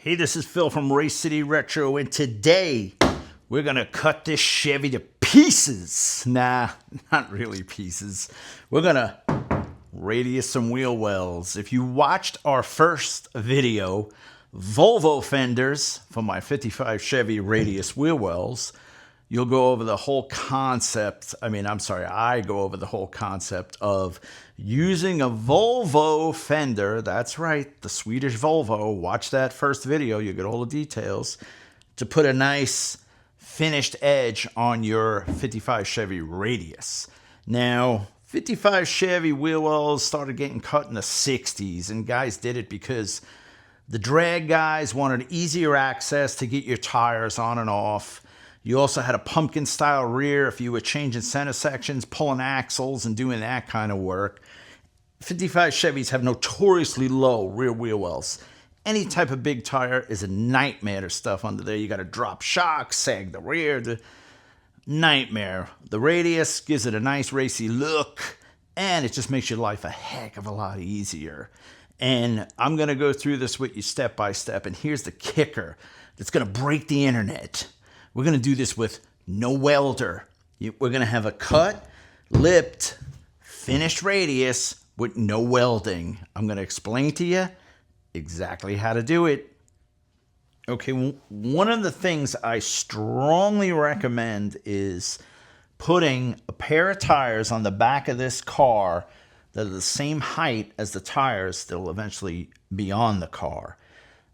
Hey, this is Phil from Race City Retro, and today we're gonna cut this Chevy to pieces. Nah, not really pieces. We're gonna radius some wheel wells. If you watched our first video, Volvo fenders for my 55 Chevy radius wheel wells, you'll go over the whole concept. I go over the whole concept of using a Volvo fender. That's right, the Swedish Volvo. Watch that first video, you get all the details, to put a nice finished edge on your 55 Chevy radius. Now, 55 Chevy wheel wells started getting cut in the 60s, and guys did it because the drag guys wanted easier access to get your tires on and off. You also had a pumpkin style rear if you were changing center sections, pulling axles and doing that kind of work. 55 Chevys have notoriously low rear wheel wells. Any type of big tire is a nightmare to stuff under there. You got to drop shocks, sag the rear, the nightmare. The radius gives it a nice racy look, and it just makes your life a heck of a lot easier. And I'm going to go through this with you step by step, and here's the kicker that's going to break the internet. We're going to do this with no welder. We're going to have a cut, lipped, finished radius with no welding. I'm going to explain to you exactly how to do it. Okay, one of the things I strongly recommend is putting a pair of tires on the back of this car that are the same height as the tires that will eventually be on the car.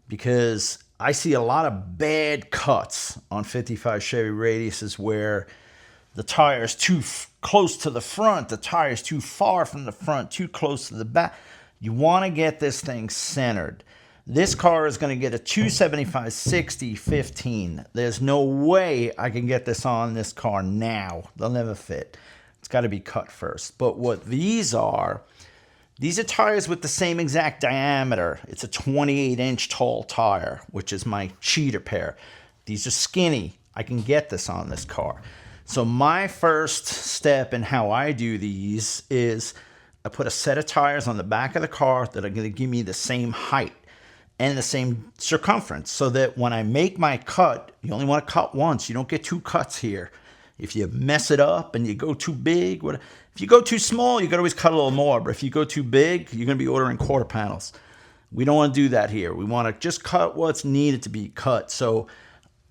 Because I see a lot of bad cuts on 55 Chevy radiuses where the tire's too close to the front, the tire's too far from the front, too close to the back. You want to get this thing centered. This car is going to get a 275 60 15. There's no way I can get this on this car now. They'll never fit. It's got to be cut first. But what these are tires with the same exact diameter. It's a 28-inch tall tire, which is my cheater pair. These are skinny. I can get this on this car. So my first step in how I do these is I put a set of tires on the back of the car that are going to give me the same height and the same circumference, so that when I make my cut, you only want to cut once. You don't get two cuts here. If you mess it up and you go too big, if you go too small, you can always cut a little more. But if you go too big, you're going to be ordering quarter panels. We don't want to do that here. We want to just cut what's needed to be cut. So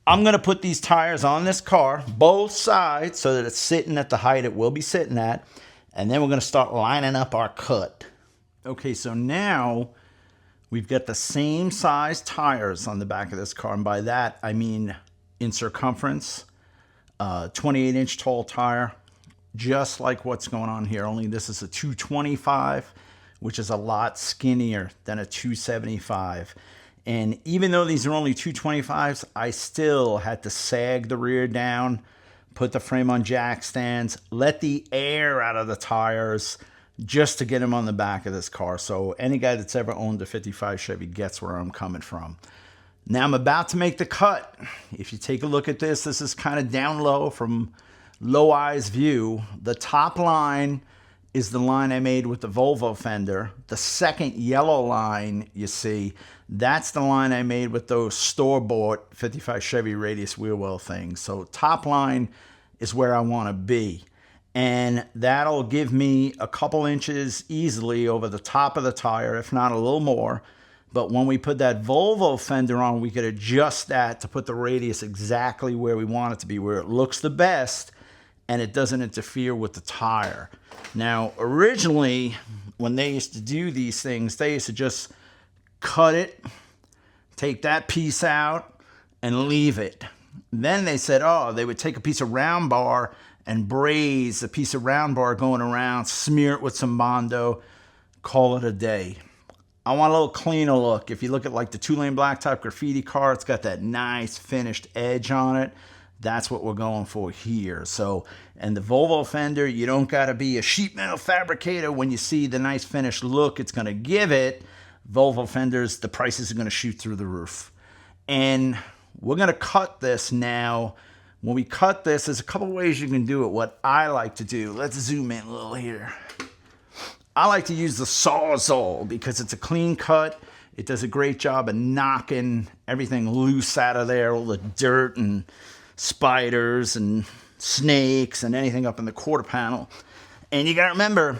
I'm going to put these tires on this car, both sides, so that it's sitting at the height it will be sitting at. And then we're going to start lining up our cut. Okay, so now we've got the same size tires on the back of this car. And by that, I mean in circumference. 28-inch tall tire, just like what's going on here, only this is a 225, which is a lot skinnier than a 275. And even though these are only 225s, I still had to sag the rear down, put the frame on jack stands, let the air out of the tires just to get them on the back of this car. So any guy that's ever owned a 55 Chevy gets where I'm coming from. Now I'm about to make the cut. If you take a look at this, this is kind of down low from low eyes view. The top line is the line I made with the Volvo fender. The second yellow line you see, that's the line I made with those store-bought 55 Chevy radius wheel well things. So top line is where I want to be. And that'll give me a couple inches easily over the top of the tire, if not a little more. But when we put that Volvo fender on, we could adjust that to put the radius exactly where we want it to be, where it looks the best and it doesn't interfere with the tire. Now, originally, when they used to do these things, they used to just cut it, take that piece out, and leave it. Then they said, they would take a piece of round bar and braise a piece of round bar going around, smear it with some Bondo, call it a day. I want a little cleaner look. If you look at like the 2-lane blacktop graffiti car, it's got that nice finished edge on it. That's what we're going for here. So, and the Volvo fender, you don't got to be a sheet metal fabricator when you see the nice finished look it's going to give it. Volvo fenders, the prices are going to shoot through the roof. And we're going to cut this now. When we cut this, there's a couple ways you can do it. What I like to do, let's zoom in a little here. I like to use the Sawzall because it's a clean cut. It does a great job of knocking everything loose out of there, all the dirt and spiders and snakes and anything up in the quarter panel. And you got to remember,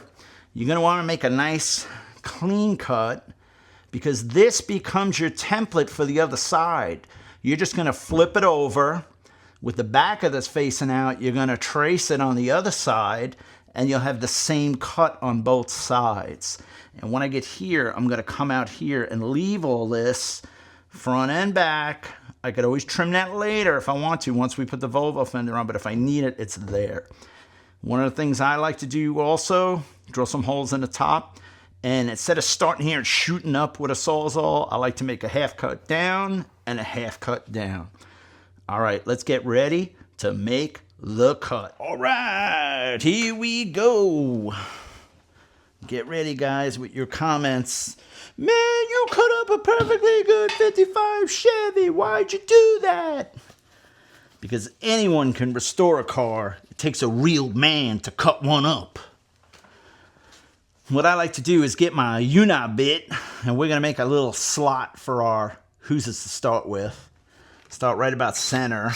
you're going to want to make a nice clean cut, because this becomes your template for the other side. You're just going to flip it over with the back of this facing out. You're going to trace it on the other side, and you'll have the same cut on both sides. And when I get here, I'm going to come out here and leave all this front and back. I could always trim that later if I want to, once we put the Volvo fender on, but if I need it, it's there. One of the things I like to do also, drill some holes in the top, and instead of starting here and shooting up with a Sawzall, I like to make a half cut down and a half cut down. All right, let's get ready to make the cut. All right, here we go. Get ready, guys, with your comments. Man, you cut up a perfectly good 55 Chevy. Why'd you do that? Because anyone can restore a car. It takes a real man to cut one up. What I like to do is get my Unibit bit, and we're going to make a little slot for our hooses to start with. Start right about center.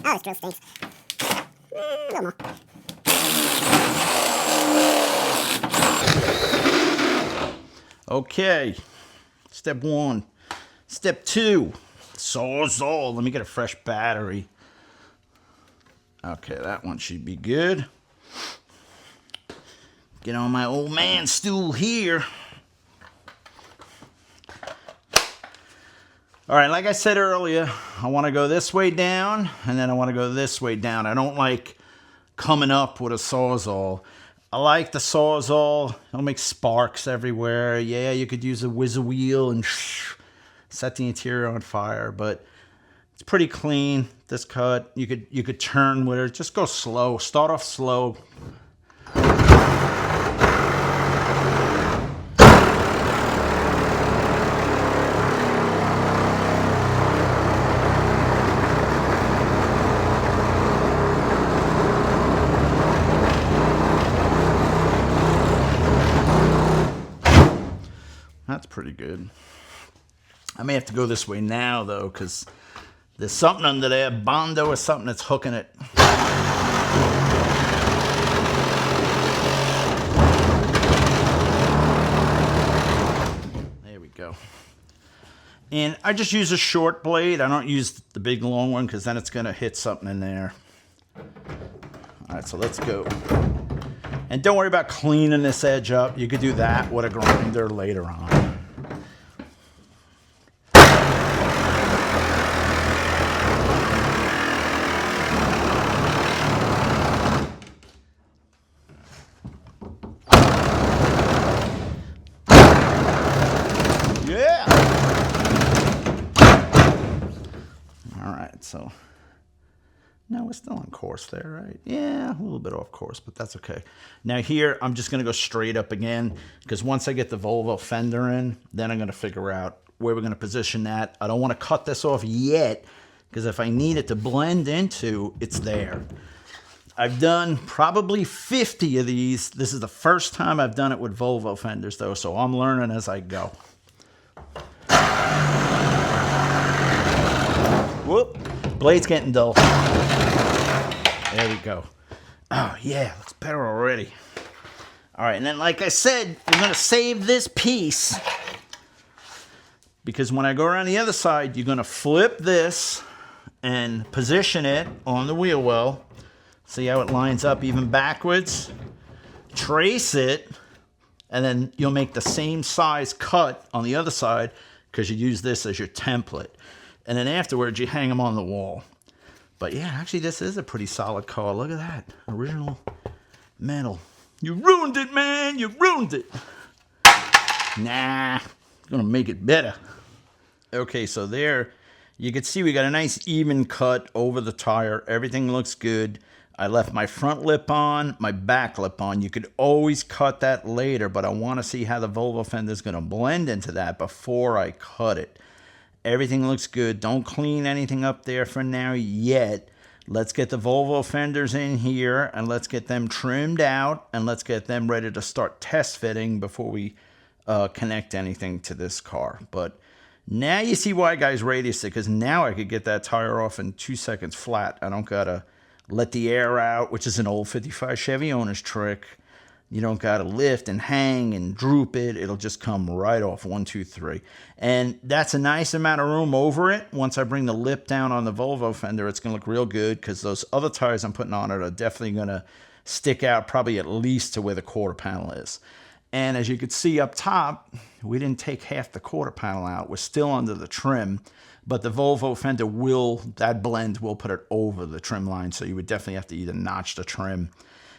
Oh, this drill stinks. A little more. Okay, step one. Step two, Sawzall. Let me get a fresh battery. Okay, that one should be good. Get on my old man stool here. All right, like I said earlier, I want to go this way down, and then I want to go this way down. I don't like coming up with a Sawzall. I like the Sawzall. It'll make sparks everywhere. Yeah, you could use a whizzer wheel and set the interior on fire, but it's pretty clean, this cut. You could turn with it. Just go slow. Start off slow. That's pretty good. I may have to go this way now, though, because there's something under there. Bondo or something that's hooking it. There we go. And I just use a short blade. I don't use the big long one, because then it's going to hit something in there. All right, so let's go. And don't worry about cleaning this edge up. You could do that with a grinder later on. Yeah! All right, so no, we're still on course there, right? Yeah, a little bit off course, but that's okay. Now here, I'm just going to go straight up again, because once I get the Volvo fender in, then I'm going to figure out where we're going to position that. I don't want to cut this off yet, because if I need it to blend into, it's there. I've done probably 50 of these. This is the first time I've done it with Volvo fenders, though, so I'm learning as I go. Whoop, blade's getting dull. There we go. Oh, yeah, looks better already. All right, and then like I said, we're going to save this piece, because when I go around the other side, you're going to flip this and position it on the wheel well. See how it lines up even backwards? Trace it, and then you'll make the same size cut on the other side, because you use this as your template. And then afterwards, you hang them on the wall. But yeah, actually, this is a pretty solid car. Look at that. Original metal. You ruined it, man. You ruined it. Nah, I'm going to make it better. Okay, so there, you can see we got a nice even cut over the tire. Everything looks good. I left my front lip on, my back lip on. You could always cut that later, but I want to see how the Volvo fender is going to blend into that before I cut it. Everything looks good. Don't clean anything up there for now yet. Let's get the Volvo fenders in here and let's get them trimmed out and let's get them ready to start test fitting before we connect anything to this car. But now you see why guys radius it, because now I could get that tire off in 2 seconds flat. I don't gotta let the air out, which is an old 55 Chevy owner's trick. You don't got to lift and hang and droop it. It'll just come right off. 1, 2, 3. And that's a nice amount of room over it. Once I bring the lip down on the Volvo fender, it's going to look real good because those other tires I'm putting on it are definitely going to stick out probably at least to where the quarter panel is. And as you can see up top, we didn't take half the quarter panel out. We're still under the trim, but the Volvo fender that blend will put it over the trim line. So you would definitely have to either notch the trim.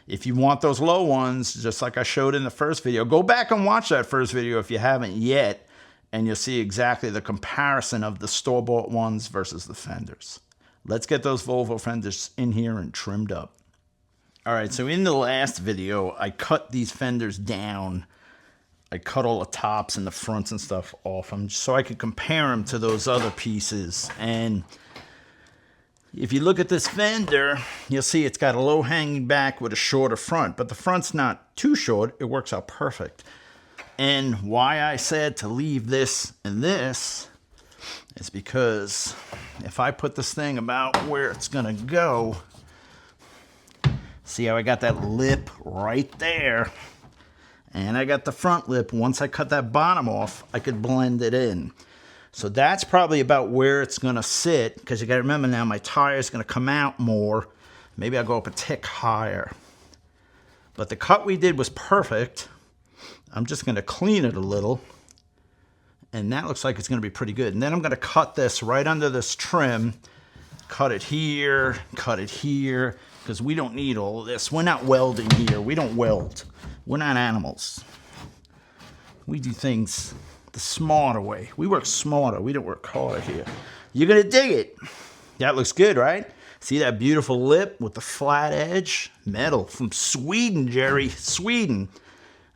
If you want those low ones, just like I showed in the first video, go back and watch that first video if you haven't yet, and you'll see exactly the comparison of the store-bought ones versus the fenders. Let's get those Volvo fenders in here and trimmed up. All right, so in the last video, I cut these fenders down. I cut all the tops and the fronts and stuff off them so I could compare them to those other pieces. And if you look at this fender, you'll see it's got a low hanging back with a shorter front, but the front's not too short. It works out perfect. And why I said to leave this and this is because if I put this thing about where it's gonna go, see how I got that lip right there, and I got the front lip. Once I cut that bottom off, I could blend it in. So that's probably about where it's going to sit, because you got to remember now my tire is going to come out more. Maybe I'll go up a tick higher. But the cut we did was perfect. I'm just going to clean it a little. And that looks like it's going to be pretty good. And then I'm going to cut this right under this trim. Cut it here, because we don't need all of this. We're not welding here. We don't weld. We're not animals. We do things the smarter way. We work smarter. We don't work harder here. You're going to dig it. That looks good, right? See that beautiful lip with the flat edge? Metal from Sweden, Jerry. Sweden.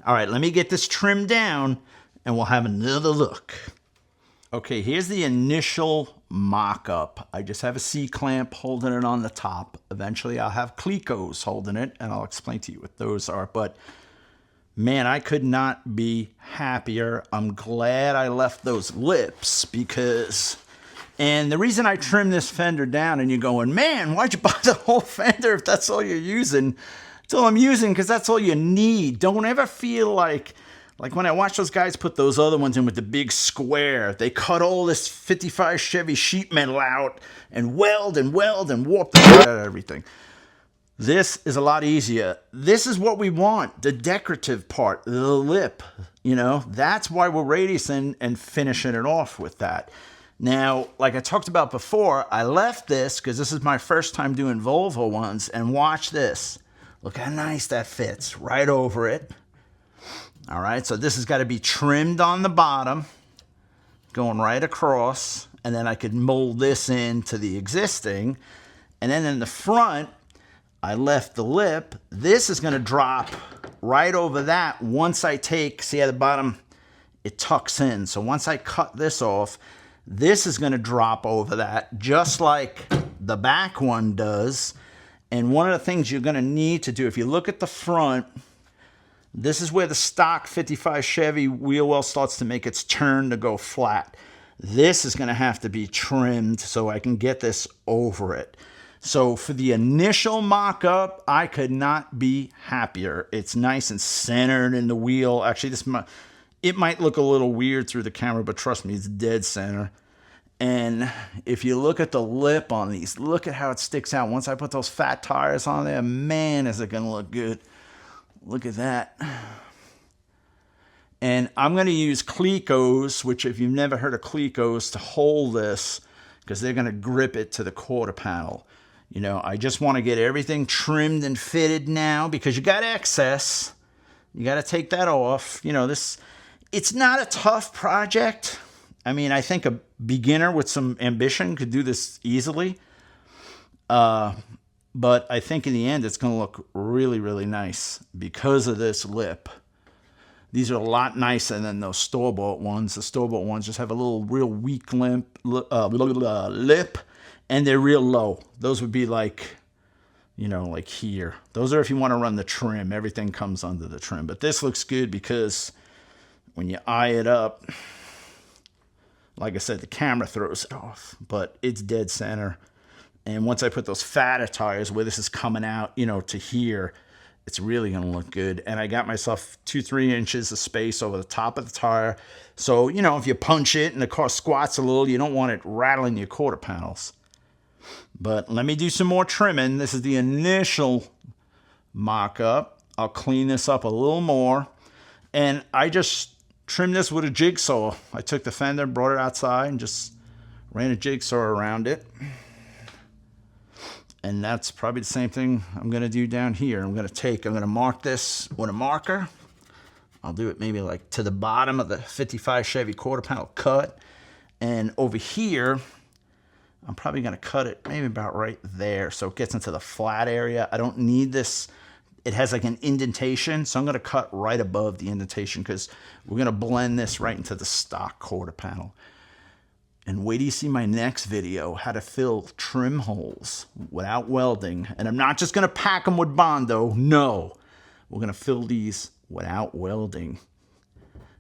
All right, let me get this trimmed down and we'll have another look. Okay, here's the initial mock-up. I just have a C-clamp holding it on the top. Eventually I'll have Clecos holding it and I'll explain to you what those are. But man, I could not be happier. I'm glad I left those lips because, and the reason I trimmed this fender down, and you're going, man, why'd you buy the whole fender if that's all you're using? That's all I'm using because that's all you need. Don't ever feel like when I watch those guys put those other ones in with the big square, they cut all this 55 Chevy sheet metal out and weld and warp the shit out of everything. This is a lot easier. This is what we want, the decorative part, the lip, you know. That's why we're radiusing and finishing it off with that. Now, like I talked about before, I left this because this is my first time doing Volvo ones, and watch this. Look how nice that fits right over it. All right, so this has got to be trimmed on the bottom, going right across, and then I could mold this into the existing. And then in the front, I left the lip. This is going to drop right over that once I take, see at the bottom, it tucks in. So once I cut this off, this is going to drop over that just like the back one does. And one of the things you're going to need to do, if you look at the front, this is where the stock 55 Chevy wheel well starts to make its turn to go flat. This is going to have to be trimmed so I can get this over it. So for the initial mock-up, I could not be happier. It's nice and centered in the wheel. Actually, it might look a little weird through the camera, but trust me, it's dead center. And if you look at the lip on these, look at how it sticks out. Once I put those fat tires on there, man, is it going to look good. Look at that. And I'm going to use Clecos, which if you've never heard of Clecos, to hold this because they're going to grip it to the quarter panel. You know, I just want to get everything trimmed and fitted now because you got excess. You got to take that off. You know, it's not a tough project. I mean, I think a beginner with some ambition could do this easily. But I think in the end, it's going to look really, really nice because of this lip. These are a lot nicer than those store-bought ones. The store-bought ones just have a little real weak lip, and they're real low. Those would be like, you know, like here. Those are if you want to run the trim. Everything comes under the trim. But this looks good because when you eye it up, like I said, the camera throws it off, but it's dead center. And once I put those fatter tires where this is coming out, you know, to here, it's really going to look good. And I got myself 2-3 inches of space over the top of the tire. So, you know, if you punch it and the car squats a little, you don't want it rattling your quarter panels. But let me do some more trimming. This is the initial mock-up. I'll clean this up a little more. And I just trimmed this with a jigsaw. I took the fender, brought it outside, and just ran a jigsaw around it. And that's probably the same thing I'm going to do down here. I'm going to mark this with a marker. I'll do it maybe like to the bottom of the 55 Chevy quarter panel cut. And over here, I'm probably going to cut it maybe about right there so it gets into the flat area. I don't need this. It has like an indentation, so I'm going to cut right above the indentation because we're going to blend this right into the stock quarter panel. And wait till you see my next video, how to fill trim holes without welding. And I'm not just going to pack them with Bondo. No, we're going to fill these without welding.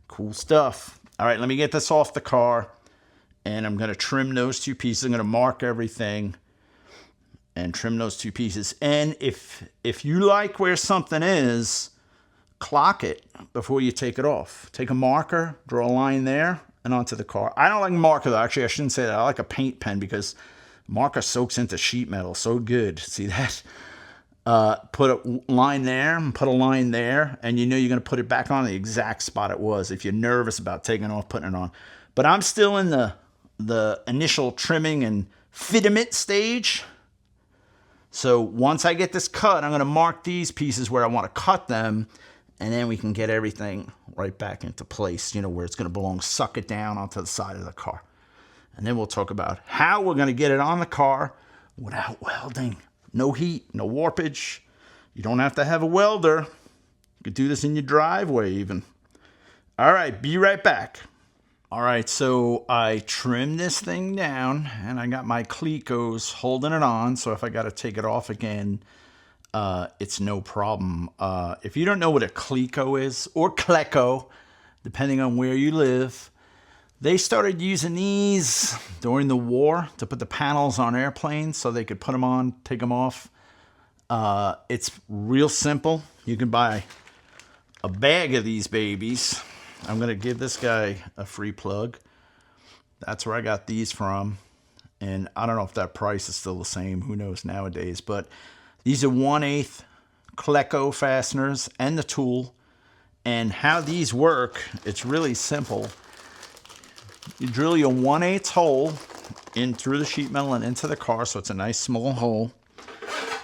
Cool stuff. All right, let me get this off the car. And I'm going to trim those two pieces. I'm going to mark everything and trim those two pieces. And if you like where something is, clock it before you take it off. Take a marker, draw a line there, and onto the car. I don't like marker though. Actually, I shouldn't say that. I like a paint pen because marker soaks into sheet metal so good. See that? Put a line there and put a line there, and you know you're going to put it back on the exact spot it was if you're nervous about taking it off, putting it on. But I'm still in the initial trimming and fitment stage. So once I get this cut, I'm going to mark these pieces where I want to cut them, and then we can get everything right back into place, you know, where it's going to belong. Suck it down onto the side of the car. And then we'll talk about how we're going to get it on the car without welding. No heat, no warpage. You don't have to have a welder. You could do this in your driveway even. All right, be right back. All right, so I trimmed this thing down, and I got my Clecos holding it on, so if I got to take it off again, it's no problem. If you don't know what a Cleco is, or Cleco, depending on where you live, they started using these during the war to put the panels on airplanes so they could put them on, take them off. It's real simple. You can buy a bag of these babies. I'm going to give this guy a free plug. That's where I got these from. And I don't know if that price is still the same. Who knows nowadays. But these are 1/8 Cleco fasteners and the tool. And how these work, it's really simple. You drill your 1/8 hole in through the sheet metal and into the car. So it's a nice small hole.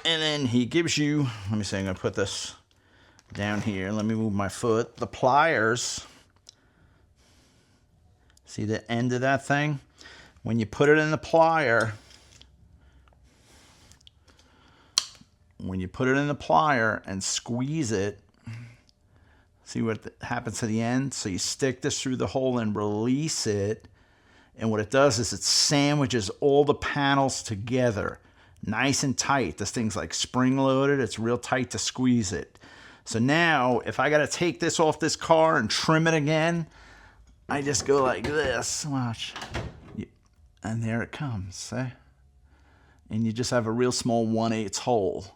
And then he gives you, let me see, I'm going to put this down here. Let me move my foot. The pliers. See the end of that thing? When you put it in the plier, and squeeze it, see what happens to the end? So you stick this through the hole and release it. And what it does is it sandwiches all the panels together, nice and tight. This thing's like spring loaded. It's real tight to squeeze it. So now if I got to take this off this car and trim it again, I just go like this, watch, and there it comes, see? And you just have a real small 1/8 hole.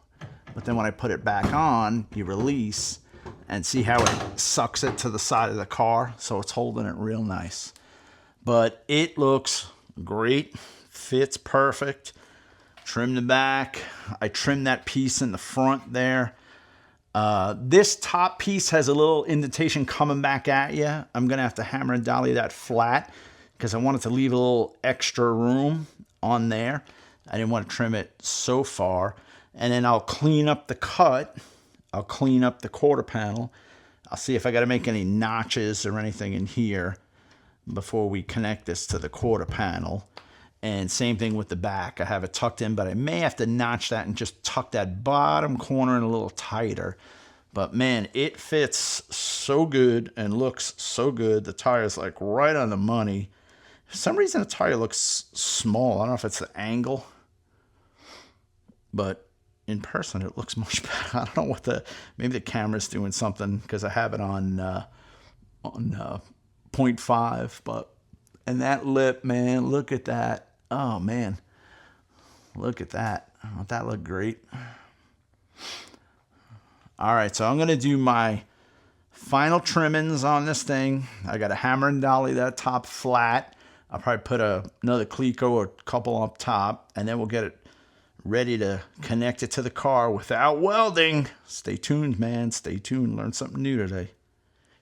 But then when I put it back on, you release, and see how it sucks it to the side of the car, so it's holding it real nice. But it looks great, fits perfect. Trim the back. I trimmed that piece in the front there. This top piece has a little indentation coming back at you. I'm going to have to hammer and dolly that flat because I wanted to leave a little extra room on there. I didn't want to trim it so far. And then I'll clean up the cut. I'll clean up the quarter panel. I'll see if I got to make any notches or anything in here before we connect this to the quarter panel. And same thing with the back. I have it tucked in, but I may have to notch that and just tuck that bottom corner in a little tighter. But man, it fits so good and looks so good. The tire's like right on the money. For some reason, the tire looks small. I don't know if it's the angle, but in person, it looks much better. I don't know what maybe the camera's doing something because I have it on 0.5, but, and that lip, man, look at that. Oh man, look at that. Don't that look great? All right, so I'm gonna do my final trimmings on this thing. I got a hammer and dolly that top flat. I'll probably put another Cleco or a couple up top, and then we'll get it ready to connect it to the car without welding. Stay tuned, man. Stay tuned. Learn something new today.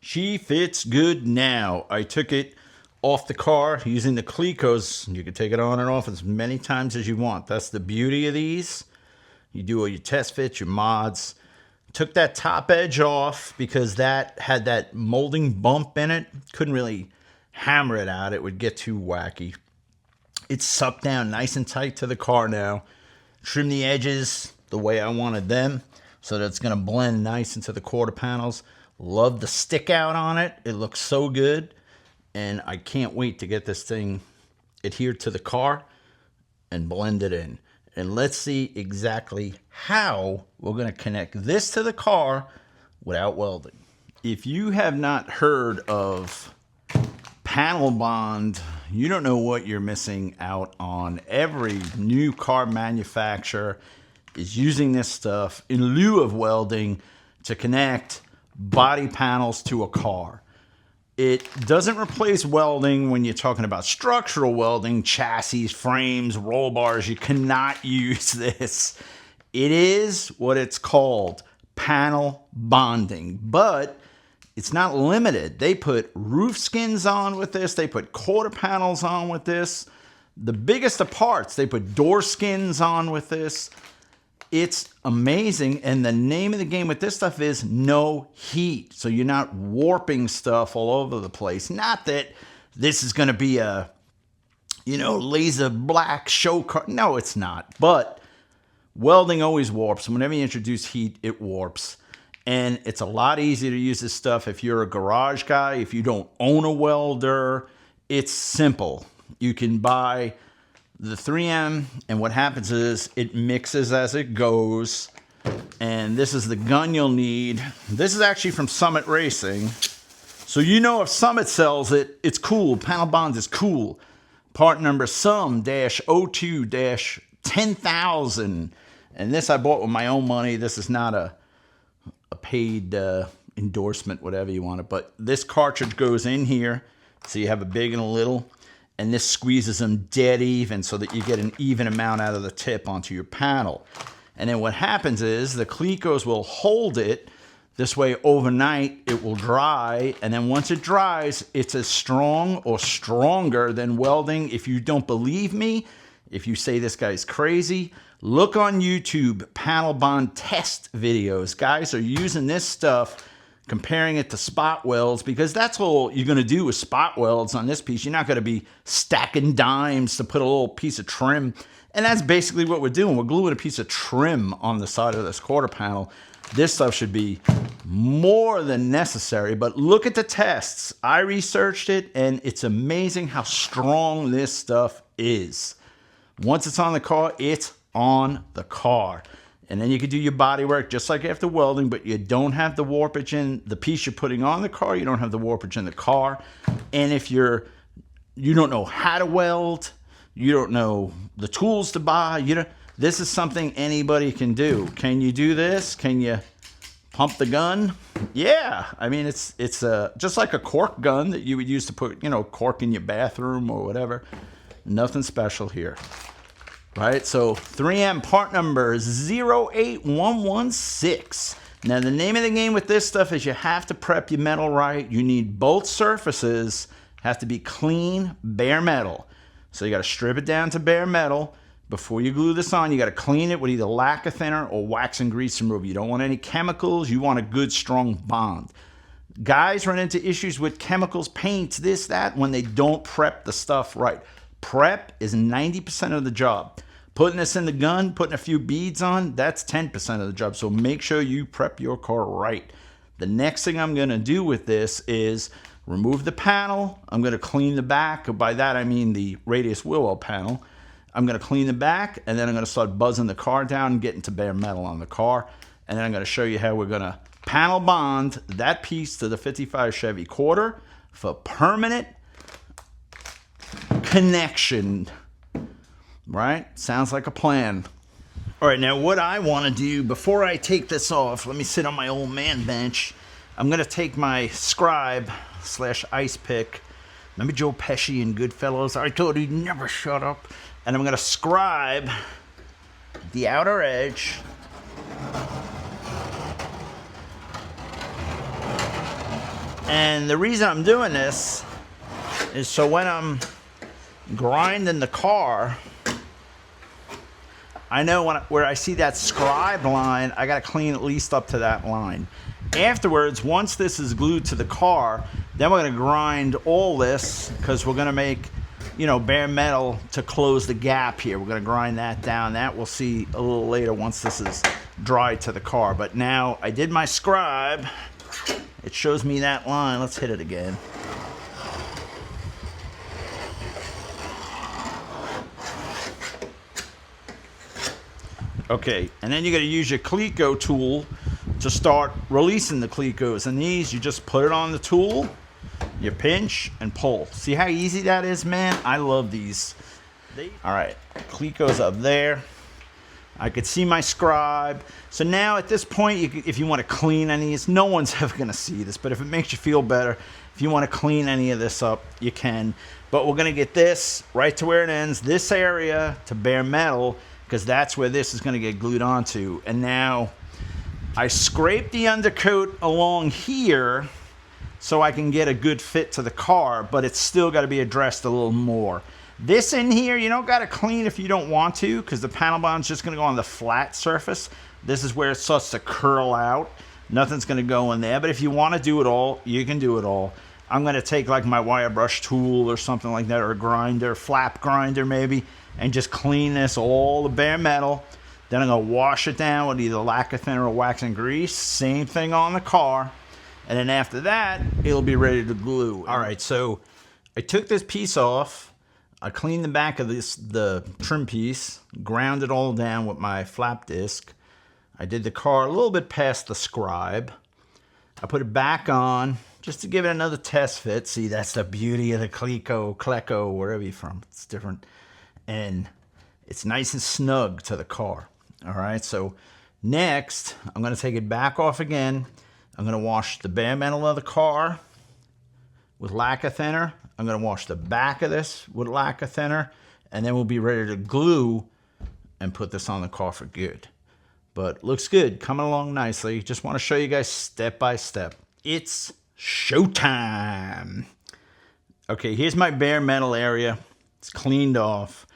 She fits good now. I took it off the car using the Clecos. You can take it on and off as many times as you want. That's the beauty of these. You do all your test fits, your mods. Took that top edge off because that had that molding bump in it. Couldn't really hammer it out. It would get too wacky. It's sucked down nice and tight to the car now. Trim the edges the way I wanted them so that it's going to blend nice into the quarter panels. Love the stick out on it. It looks so good. And I can't wait to get this thing adhered to the car and blend it in. And let's see exactly how we're going to connect this to the car without welding. If you have not heard of panel bond, you don't know what you're missing out on. Every new car manufacturer is using this stuff in lieu of welding to connect body panels to a car. It doesn't replace welding when you're talking about structural welding, chassis, frames, roll bars. You cannot use this. It is what it's called, panel bonding, but it's not limited. They put roof skins on with this. They put quarter panels on with this. The biggest of parts, they put door skins on with this. It's amazing, and the name of the game with this stuff is no heat, so you're not warping stuff all over the place. Not that this is going to be a, laser black show car. No, it's not. But welding always warps. Whenever you introduce heat, it warps. And it's a lot easier to use this stuff if you're a garage guy, if you don't own a welder. It's simple. You can buy the 3M, and what happens is it mixes as it goes. And this is the gun you'll need. This is actually from Summit Racing. So if Summit sells it, it's cool. Panel Bond is cool. Part number SUM-02-10,000. And this I bought with my own money. This is not a paid endorsement, whatever you want it. But this cartridge goes in here. So you have a big and a little. And this squeezes them dead even so that you get an even amount out of the tip onto your panel. And then what happens is the Clecos will hold it. This way overnight it will dry. And then once it dries, it's as strong or stronger than welding. If you don't believe me, if you say this guy's crazy, look on YouTube, panel bond test videos. Guys are using this stuff, comparing it to spot welds, because that's all you're going to do with spot welds on this piece. You're not going to be stacking dimes to put a little piece of trim. And that's basically what we're doing. We're gluing a piece of trim on the side of this quarter panel. This stuff should be more than necessary, but look at the tests. I researched it, and it's amazing how strong this stuff is. Once it's on the car, it's on the car. And then you can do your body work just like after welding, but you don't have the warpage in the piece you're putting on the car. You don't have the warpage in the car. And if you don't know how to weld, you don't know the tools to buy, this is something anybody can do. Can you do this? Can you pump the gun? Yeah. I mean, it's just like a cork gun that you would use to put, cork in your bathroom or whatever. Nothing special here. Right, so 3M part number 08116. Now the name of the game with this stuff is you have to prep your metal right. You need both surfaces have to be clean, bare metal. So you got to strip it down to bare metal. Before you glue this on, you got to clean it with either lacquer thinner or wax and grease remover. You don't want any chemicals. You want a good, strong bond. Guys run into issues with chemicals, paints, this, that, when they don't prep the stuff right. Prep is 90% of the job. Putting this in the gun, putting a few beads on, that's 10% of the job. So make sure you prep your car right. The next thing I'm going to do with this is remove the panel. I'm going to clean the back. By that I mean the radius wheel well panel. I'm going to clean the back, and then I'm going to start buzzing the car down and getting to bare metal on the car. And then I'm going to show you how we're going to panel bond that piece to the 55 Chevy quarter for permanent connection. Right? Sounds like a plan. All right, now what I want to do before I take this off, let me sit on my old man bench. I'm going to take my scribe / ice pick. Remember Joe Pesci in Goodfellas? I told he'd never shut up. And I'm going to scribe the outer edge. And the reason I'm doing this is so when I'm grinding the car, I know where I see that scribe line, I got to clean at least up to that line. Afterwards, once this is glued to the car, then we're going to grind all this because we're going to make, bare metal to close the gap here. We're going to grind that down. That we'll see a little later once this is dry to the car. But now I did my scribe. It shows me that line. Let's hit it again. Okay, and then you got to use your Cleco tool to start releasing the Clecos. And these, you just put it on the tool, you pinch and pull. See how easy that is, man? I love these. All right, Cleco's up there. I could see my scribe. So now at this point, if you want to clean any of these, no one's ever going to see this, but if it makes you feel better, if you want to clean any of this up, you can. But we're going to get this right to where it ends, this area to bare metal, because that's where this is going to get glued onto. And now I scrape the undercoat along here so I can get a good fit to the car, but it's still got to be addressed a little more. This in here, you don't got to clean if you don't want to, because the panel bond's just going to go on the flat surface. This is where it starts to curl out. Nothing's going to go in there, but if you want to do it all, you can do it all. I'm going to take like my wire brush tool or something like that, or a grinder, flap grinder maybe, and just clean this all the bare metal. Then I'm going to wash it down with either lacquer thinner or wax and grease. Same thing on the car. And then after that, it'll be ready to glue. All right, so I took this piece off. I cleaned the back of the trim piece, ground it all down with my flap disc. I did the car a little bit past the scribe. I put it back on just to give it another test fit. See, that's the beauty of the Cleco, wherever you're from. It's different. And it's nice and snug to the car. All right, so next, I'm going to take it back off again. I'm going to wash the bare metal of the car with lacquer thinner. I'm going to wash the back of this with lacquer thinner, and then we'll be ready to glue and put this on the car for good. But looks good, coming along nicely. Just want to show you guys step by step. It's showtime. Okay, here's my bare metal area. It's cleaned off.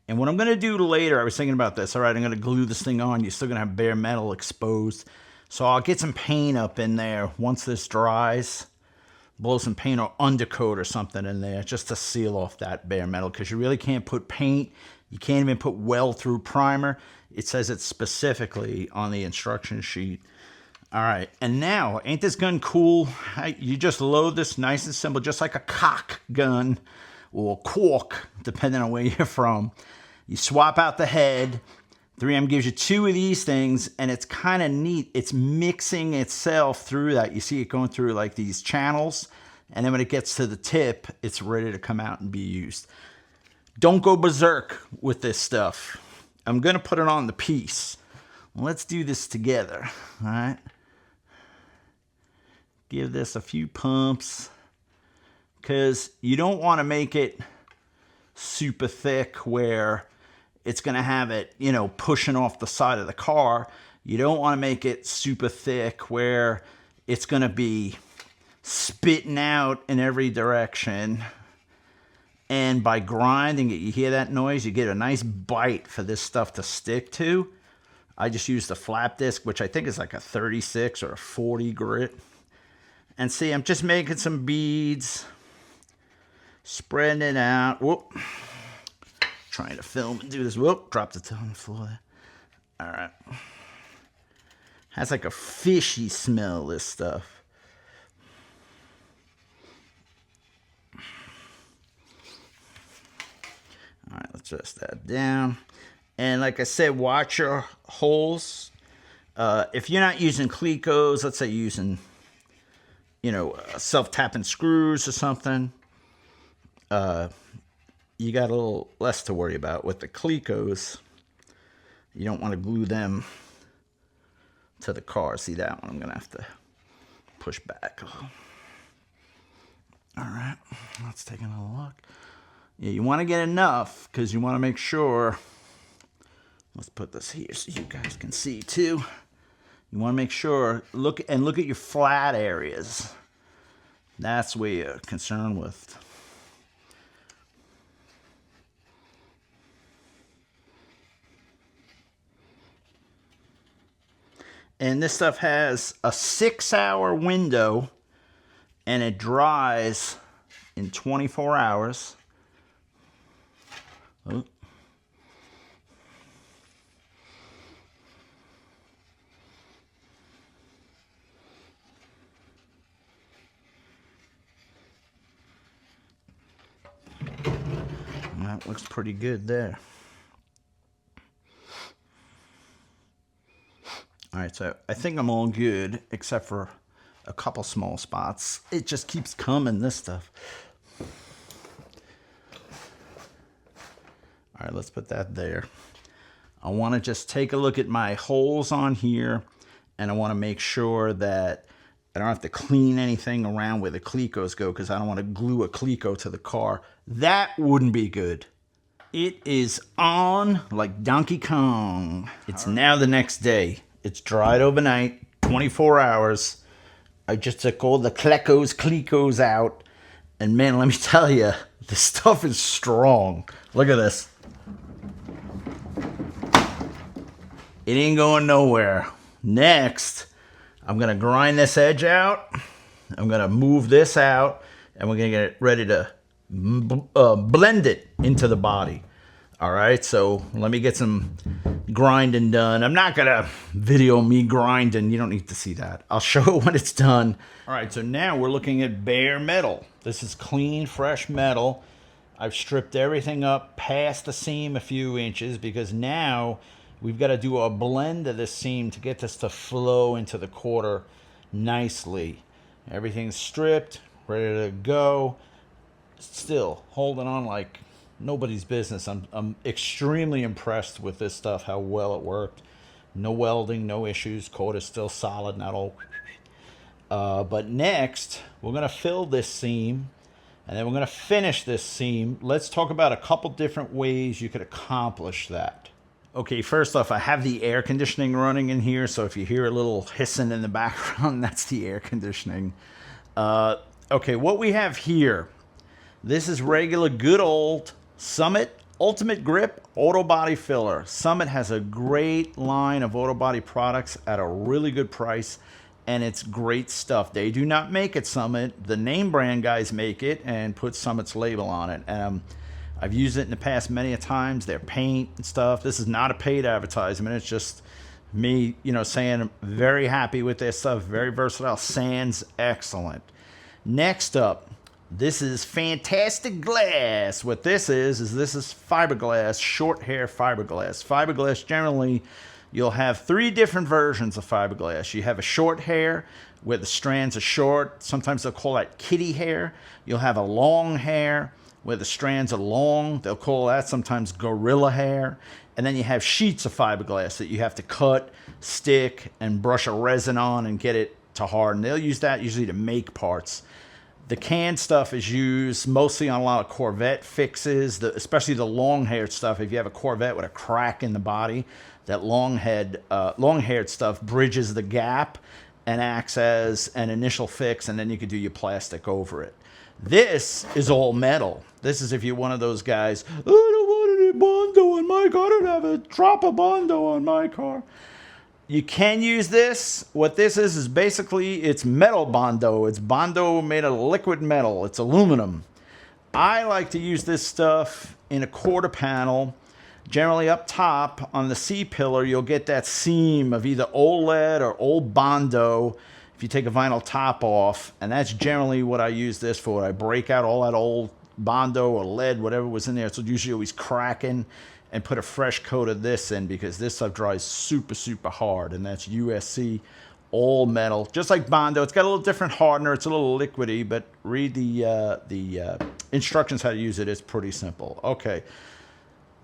And what I'm going to do later, I was thinking about this. All right, I'm going to glue this thing on. You're still going to have bare metal exposed. So I'll get some paint up in there once this dries. Blow some paint or undercoat or something in there just to seal off that bare metal, because you really can't put paint. You can't even put weld-through primer. It says it specifically on the instruction sheet. All right, and now, ain't this gun cool? You just load this nice and simple, just like a cock gun or cork, depending on where you're from. You swap out the head. 3M gives you 2 of these things, and it's kind of neat. It's mixing itself through that. You see it going through like these channels, and then when it gets to the tip, it's ready to come out and be used. Don't go berserk with this stuff. I'm going to put it on the piece. Let's do this together, all right? Give this a few pumps, because you don't want to make it super thick where it's going to have it, pushing off the side of the car. You don't want to make it super thick where it's going to be spitting out in every direction. And by grinding it, you hear that noise? You get a nice bite for this stuff to stick to. I just used a flap disc, which I think is like a 36 or a 40 grit. And see, I'm just making some beads, spreading it out. Whoop. trying to film and do this. Whoop, dropped it on the floor there. All right. Has like a fishy smell, this stuff. All right, let's adjust that down. And like I said, watch your holes. If you're not using Clecos, let's say you're using, self-tapping screws or something, you got a little less to worry about. With the Clecos, you don't want to glue them to the car. See that one? I'm going to have to push back a little. All right, let's take another look. Yeah, you want to get enough because you want to make sure. Let's put this here so you guys can see too. You want to make sure, look at your flat areas. That's where you're concerned with. And this stuff has a 6-hour window, and it dries in 24 hours. Oh. That looks pretty good there. All right, so I think I'm all good except for a couple small spots. It just keeps coming, this stuff. All right, let's put that there. I want to just take a look at my holes on here, and I want to make sure that I don't have to clean anything around where the Clecos go because I don't want to glue a Cleco to the car. That wouldn't be good. It is on like Donkey Kong. It's now the next day. It's dried overnight, 24 hours. I just took all the Clecos out. And man, let me tell you, this stuff is strong. Look at this. It ain't going nowhere. Next, I'm going to grind this edge out. I'm going to move this out. And we're going to get ready to blend it into the body. All right, so let me get some grinding done. I'm not gonna video me grinding. You don't need to see that. I'll show it when it's done. All right, so now we're looking at bare metal. This is clean, fresh metal. I've stripped everything up past the seam a few inches because now we've got to do a blend of this seam to get this to flow into the quarter nicely. Everything's stripped, ready to go. Still holding on like nobody's business. I'm extremely impressed with this stuff, how well it worked. No welding, no issues. Cord is still solid, not all. But next, we're going to fill this seam, and then we're going to finish this seam. Let's talk about a couple different ways you could accomplish that. Okay, first off, I have the air conditioning running in here, so if you hear a little hissing in the background, that's the air conditioning. Okay, what we have here, this is regular good old Summit Ultimate Grip Auto Body Filler. Summit has a great line of auto body products at a really good price, and it's great stuff. They do not make it Summit. The name brand guys make it and put Summit's label on it. I've used it in the past many a times. Their paint and stuff. This is not a paid advertisement. It's just me, saying I'm very happy with their stuff. Very versatile. Sand's excellent. Next up, this is fantastic glass. What this is this is fiberglass, short hair fiberglass. Fiberglass, generally, you'll have 3 different versions of fiberglass. You have a short hair where the strands are short. Sometimes they'll call that kitty hair. You'll have a long hair where the strands are long. They'll call that sometimes gorilla hair. And then you have sheets of fiberglass that you have to cut, stick, and brush a resin on and get it to harden. They'll use that usually to make parts. The canned stuff is used mostly on a lot of Corvette fixes, especially the long-haired stuff. If you have a Corvette with a crack in the body, that long-haired stuff bridges the gap and acts as an initial fix, and then you can do your plastic over it. This is all metal. This is if you're one of those guys, I don't want any Bondo on my car. I don't have a drop of Bondo on my car. You can use this. What this is basically, it's metal Bondo. It's Bondo made of liquid metal. It's aluminum. I like to use this stuff in a quarter panel. Generally up top on the C-pillar, you'll get that seam of either old lead or old Bondo if you take a vinyl top off. And that's generally what I use this for. I break out all that old Bondo or lead, whatever was in there. So usually always cracking, and put a fresh coat of this in because this stuff dries super, super hard. And that's USC all metal, just like Bondo. It's got a little different hardener. It's a little liquidy, but read the instructions how to use it. It's pretty simple. Okay.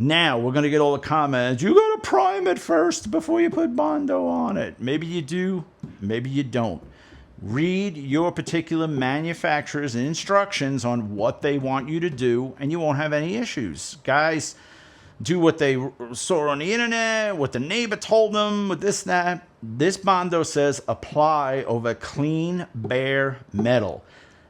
Now we're going to get all the comments. You got to prime it first before you put Bondo on it. Maybe you do, maybe you don't. Read your particular manufacturer's instructions on what they want you to do, and you won't have any issues. Guys, do what they saw on the internet, what the neighbor told them, with this, that. This Bondo says apply over clean, bare metal.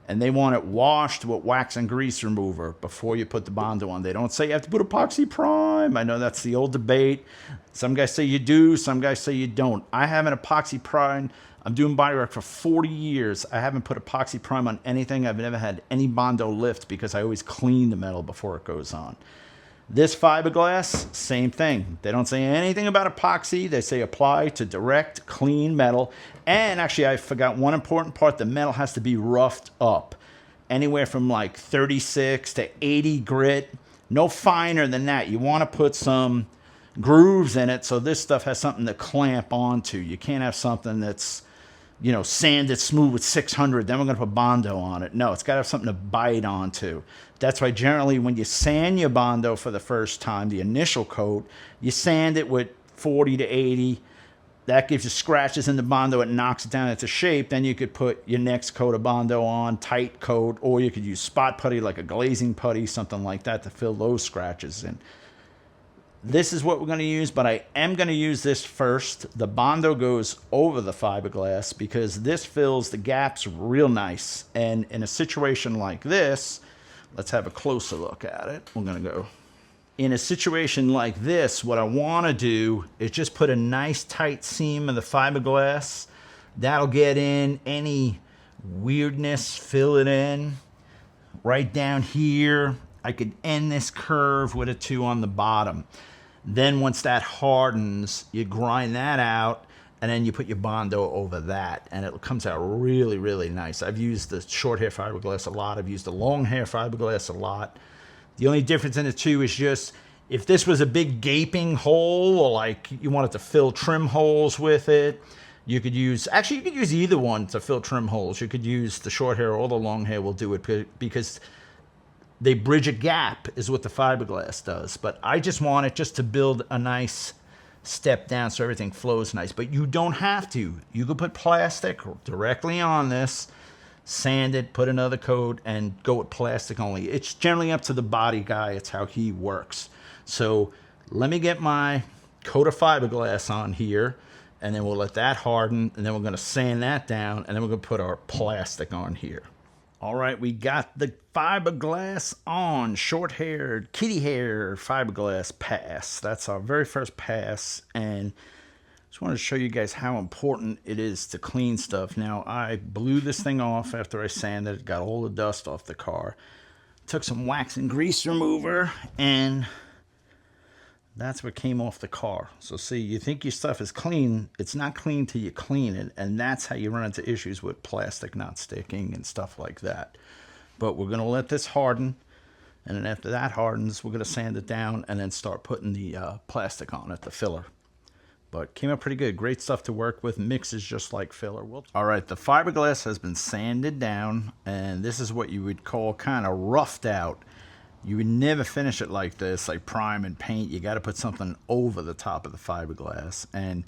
And they want it washed with wax and grease remover before you put the Bondo on. They don't say you have to put epoxy prime. I know that's the old debate. Some guys say you do, some guys say you don't. I have an epoxy prime. I'm doing bodywork for 40 years. I haven't put epoxy prime on anything. I've never had any Bondo lift because I always clean the metal before it goes on. This fiberglass, same thing. They don't say anything about epoxy. They say apply to direct, clean metal. And actually, I forgot one important part. The metal has to be roughed up. Anywhere from like 36 to 80 grit. No finer than that. You want to put some grooves in it so this stuff has something to clamp onto. You can't have something that's, you know, sanded smooth with 600, then we're going to put Bondo on it. No, it's got to have something to bite onto. That's why generally when you sand your Bondo for the first time, the initial coat, you sand it with 40 to 80. That gives you scratches in the Bondo. It knocks it down into shape. Then you could put your next coat of Bondo on, tight coat, or you could use spot putty like a glazing putty, something like that to fill those scratches in. This is what we're going to use, but I am going to use this first. The Bondo goes over the fiberglass because this fills the gaps real nice. And in a situation like this, let's have a closer look at it. We're going to go. In a situation like this, what I want to do is just put a nice tight seam of the fiberglass. That'll get in any weirdness, fill it in. Right down here, I could end this curve with a 2 on the bottom. Then once that hardens, you grind that out, and then you put your Bondo over that, and it comes out really, really nice. I've used the short hair fiberglass a lot. I've used the long hair fiberglass a lot. The only difference in the two is just if this was a big gaping hole, or like you wanted to fill trim holes with it, you could use, actually you could use either one to fill trim holes. You could use the short hair or the long hair will do it because they bridge a gap is what the fiberglass does. But I just want it just to build a nice step down so everything flows nice. But you don't have to. You could put plastic directly on this, sand it, put another coat, and go with plastic only. It's generally up to the body guy. It's how he works. So let me get my coat of fiberglass on here, and then we'll let that harden, and then we're going to sand that down, and then we're going to put our plastic on here. All right, we got the fiberglass on, short-haired, kitty hair fiberglass pass. That's our very first pass, and just wanted to show you guys how important it is to clean stuff. Now, I blew this thing off after I sanded it, got all the dust off the car. Took some wax and grease remover, and that's what came off the car. So see, you think your stuff is clean. It's not clean till you clean it, and that's how you run into issues with plastic not sticking and stuff like that. But we're going to let this harden, and then after that hardens, we're going to sand it down and then start putting the plastic on it, the filler. But came out pretty good. Great stuff to work with. Mixes just like filler. All right, the fiberglass has been sanded down, and this is what you would call kind of roughed out. You would never finish it like this, like prime and paint. You got to put something over the top of the fiberglass. And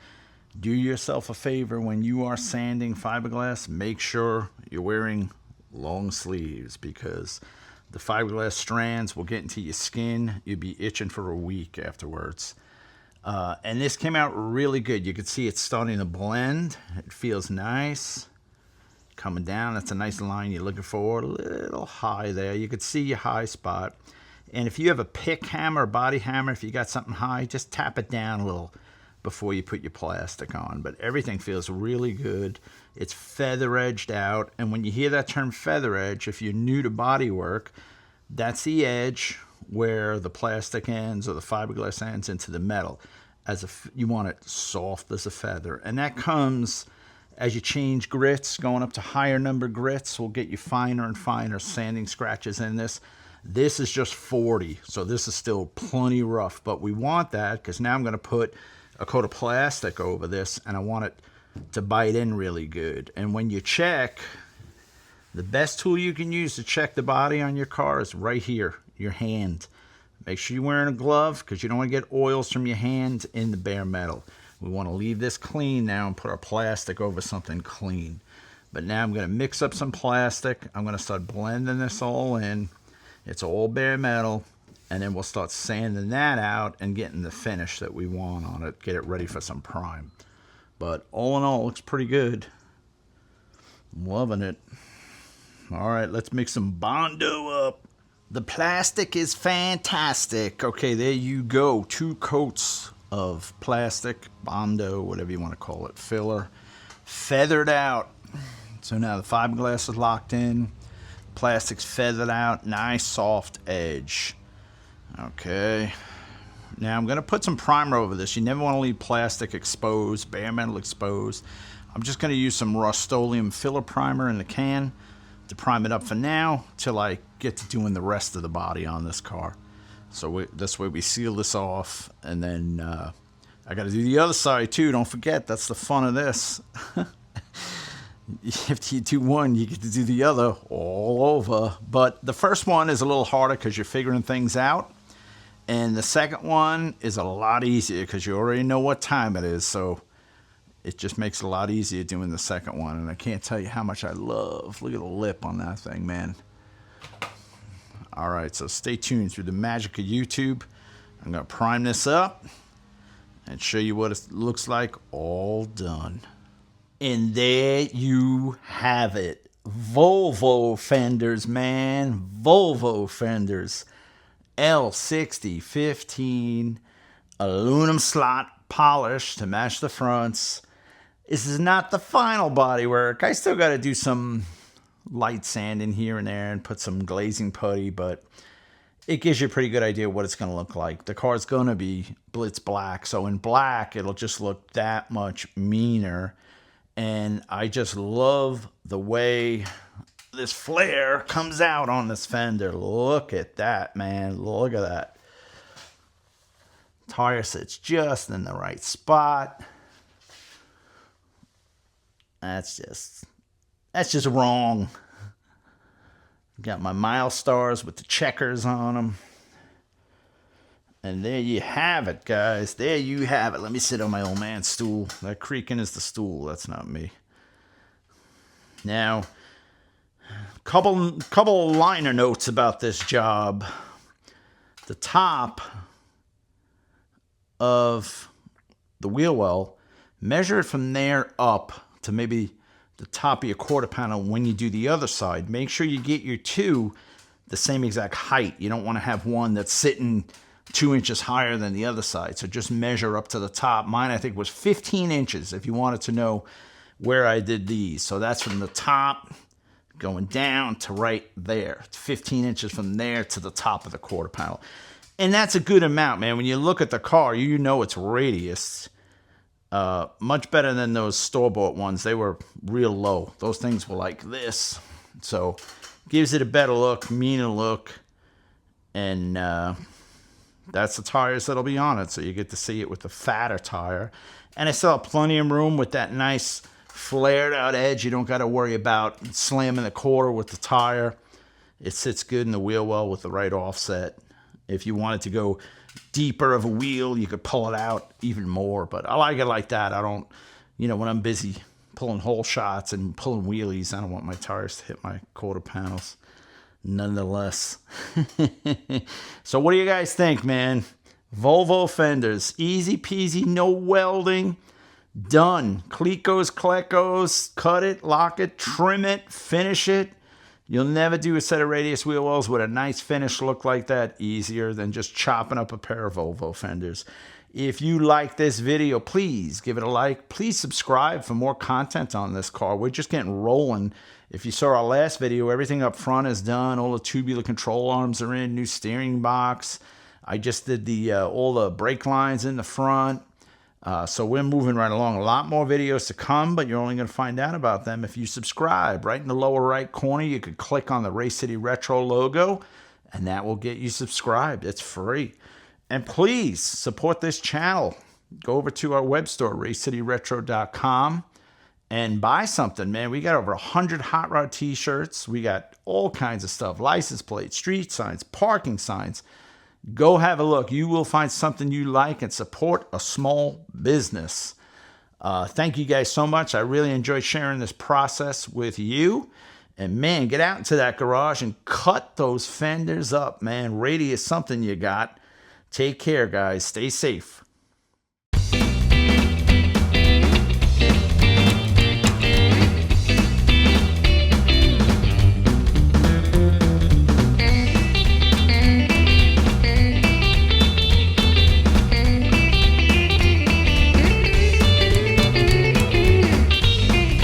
do yourself a favor when you are sanding fiberglass, make sure you're wearing long sleeves because the fiberglass strands will get into your skin. You'll be itching for a week afterwards. And this came out really good. You can see it's starting to blend. It feels nice. Coming down, that's a nice line you're looking for. A little high there. You could see your high spot. And if you have a pick hammer or body hammer, if you got something high, just tap it down a little before you put your plastic on. But everything feels really good. It's feather edged out. And when you hear that term feather edge, if you're new to body work, That's the edge where the plastic ends or the fiberglass ends into the metal. You want it soft as a feather. And that comes as you change grits. Going up to higher number grits will get you finer and finer sanding scratches in this. This is just 40, so this is still plenty rough, but we want that because now I'm going to put a coat of plastic over this, and I want it to bite in really good. And when you check, the best tool you can use to check the body on your car is right here, your hand. Make sure you're wearing a glove because you don't want to get oils from your hand in the bare metal. We want to leave this clean now and put our plastic over something clean. But now I'm going to mix up some plastic. I'm going to start blending this all in. It's all bare metal, and then we'll start sanding that out and getting the finish that we want on it. Get it ready for some prime. But all in all, it looks pretty good. I'm loving it. All right, let's mix some Bondo up. The plastic is fantastic. Okay, there you go. 2 coats of plastic, Bondo, whatever you want to call it, filler, feathered out. So now the fiberglass is locked in. Plastic's feathered out, nice soft edge. Okay, now I'm going to put some primer over this. You never want to leave plastic exposed, bare metal exposed. I'm just going to use some Rust-Oleum filler primer in the can to prime it up for now till I get to doing the rest of the body on this car. So this way we seal this off, and then I got to do the other side too. Don't forget, that's the fun of this. If you do one, you get to do the other all over. But the first one is a little harder because you're figuring things out. And the second one is a lot easier because you already know what time it is. So it just makes it a lot easier doing the second one. And I can't tell you how much I love. Look at the lip on that thing, man. All right, so stay tuned through the magic of YouTube. I'm going to prime this up and show you what it looks like all done. And there you have it. Volvo fenders, man. Volvo fenders. L6015 aluminum slot polish to match the fronts. This is not the final body work. I still got to do some light sanding here and there and put some glazing putty, but it gives you a pretty good idea what it's going to look like. The car's going to be blitz black, so in black it'll just look that much meaner. And I just love the way this flare comes out on this fender. Look at that, man. Look at that. Tire sits just in the right spot. That's just wrong. Got my mile stars with the checkers on them. And there you have it, guys. There you have it. Let me sit on my old man's stool. That creaking is the stool. That's not me. Now, couple liner notes about this job. The top of the wheel well, measure it from there up to maybe the top of your quarter panel when you do the other side. Make sure you get your two the same exact height. You don't want to have one that's sitting 2 inches higher than the other side. So just measure up to the top. Mine, I think, was 15 inches if you wanted to know where I did these. So that's from the top going down to right there. 15 inches from there to the top of the quarter panel. And that's a good amount, man. When you look at the car, you know its radius. Much better than those store-bought ones. They were real low. Those things were like this. So gives it a better look, meaner look. And that's the tires that'll be on it. So you get to see it with the fatter tire. And I still have plenty of room with that nice flared out edge. You don't got to worry about slamming the quarter with the tire. It sits good in the wheel well with the right offset. If you wanted to go deeper of a wheel, you could pull it out even more. But I like it like that. I don't, when I'm busy pulling hole shots and pulling wheelies, I don't want my tires to hit my quarter panels. Nonetheless. So what do you guys think, man? Volvo fenders, easy peasy, no welding, done. Clecos, Klecos, cut it, lock it, trim it, finish it. You'll never do a set of radius wheel wells with a nice finish look like that easier than just chopping up a pair of Volvo fenders. If you like this video, please give it a like. Please subscribe for more content on this car. We're just getting rolling. If you saw our last video, everything up front is done. All the tubular control arms are in, new steering box. I just did all the brake lines in the front. So we're moving right along. A lot more videos to come, but you're only going to find out about them if you subscribe. Right in the lower right corner, you could click on the Race City Retro logo, and that will get you subscribed. It's free. And please support this channel. Go over to our web store, racecityretro.com, and buy something, man. We got over 100 Hot Rod t-shirts. We got all kinds of stuff. License plates, street signs, parking signs. Go have a look. You will find something you like and support a small business. Thank you guys so much. I really enjoyed sharing this process with you. And man, get out into that garage and cut those fenders up, man. Radius something you got. Take care, guys. Stay safe.